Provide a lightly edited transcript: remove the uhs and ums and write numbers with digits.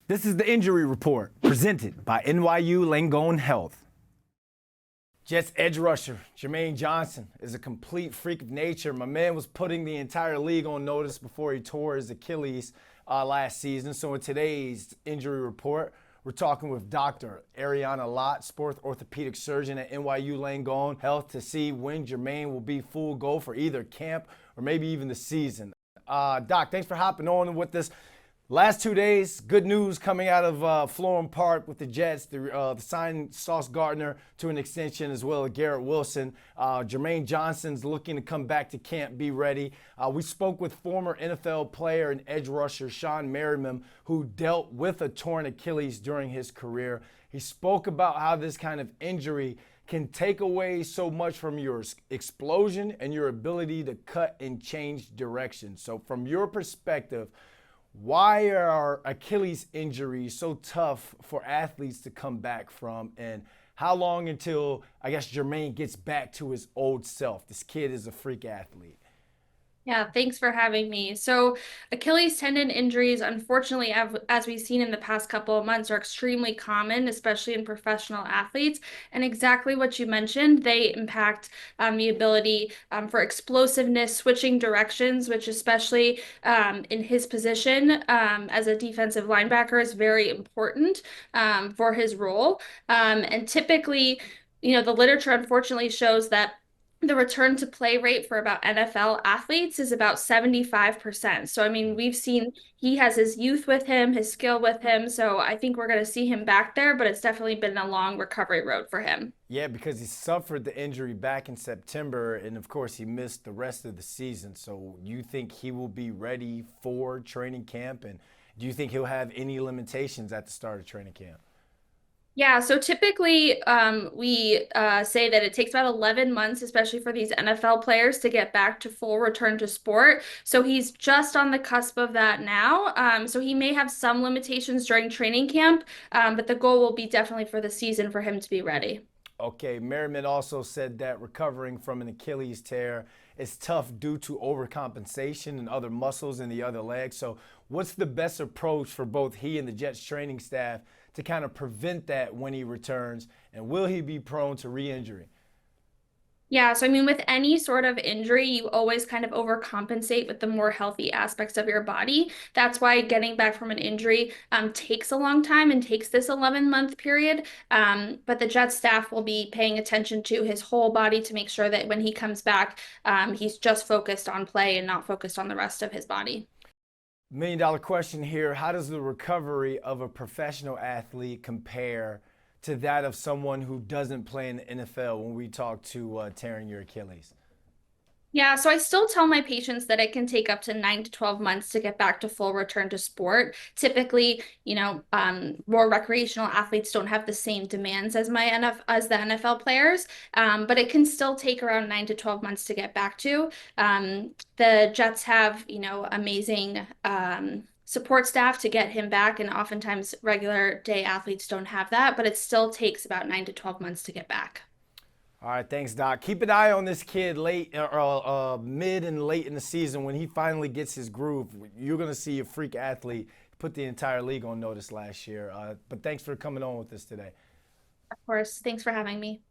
This is the injury report presented by NYU Langone Health. Jets edge rusher Jermaine Johnson is a complete freak of nature. My man was putting the entire league on notice before he tore his Achilles last season. So in today's injury report, we're talking with Dr. Ariana Lott, Sports Orthopedic Surgeon at NYU Langone Health, to see when Jermaine will be full go for either camp or maybe even the season. Doc, thanks for hopping on with this. Last 2 days, good news coming out of Florham Park with the Jets. The signed Sauce Gardner to an extension, as well as Garrett Wilson. Jermaine Johnson's looking to come back to camp, be ready. We spoke with former NFL player and edge rusher Shawn Marryman, who dealt with a torn Achilles during his career. He spoke about how this kind of injury can take away so much from your explosion and your ability to cut and change direction. So from your perspective, why are Achilles injuries so tough for athletes to come back from, and how long until, I guess, Jermaine gets back to his old self? This kid is a freak athlete. Yeah, thanks for having me. So Achilles tendon injuries, unfortunately, as we've seen in the past couple of months, are extremely common, especially in professional athletes. And exactly what you mentioned, they impact the ability for explosiveness, switching directions, which especially in his position as a defensive linebacker is very important for his role. And typically, the literature unfortunately shows that the return to play rate for about NFL athletes is about 75%. So, I mean, we've seen he has his youth with him, his skill with him. So I think we're going to see him back there, but it's definitely been a long recovery road for him. Yeah, because he suffered the injury back in September, and of course he missed the rest of the season. So you think he will be ready for training camp, and do you think he'll have any limitations at the start of training camp? Yeah, so typically we say that it takes about 11 months, especially for these NFL players, to get back to full return to sport. So he's just on the cusp of that now. So he may have some limitations during training camp, but the goal will be definitely for the season for him to be ready. Okay, Merriman also said that recovering from an Achilles tear is tough due to overcompensation and other muscles in the other leg. So, what's the best approach for both he and the Jets training staff to kind of prevent that when he returns? And will he be prone to re injury? Yeah, so I mean, with any sort of injury, you always kind of overcompensate with the more healthy aspects of your body. That's why getting back from an injury takes a long time and takes this 11-month period. But the Jets staff will be paying attention to his whole body to make sure that when he comes back, he's just focused on play and not focused on the rest of his body. $1 million question here. How does the recovery of a professional athlete compare to that of someone who doesn't play in the NFL when we talk to tearing your Achilles? Yeah, so I still tell my patients that it can take up to 9 to 12 months to get back to full return to sport. Typically, more recreational athletes don't have the same demands as as the NFL players, but it can still take around 9 to 12 months to get back to. The Jets have, amazing support staff to get him back, and oftentimes regular day athletes don't have that, but it still takes about 9 to 12 months to get back. All right, thanks, Doc. Keep an eye on this kid mid and late in the season when he finally gets his groove. You're going to see a freak athlete put the entire league on notice last year. But thanks for coming on with us today. Of course, thanks for having me.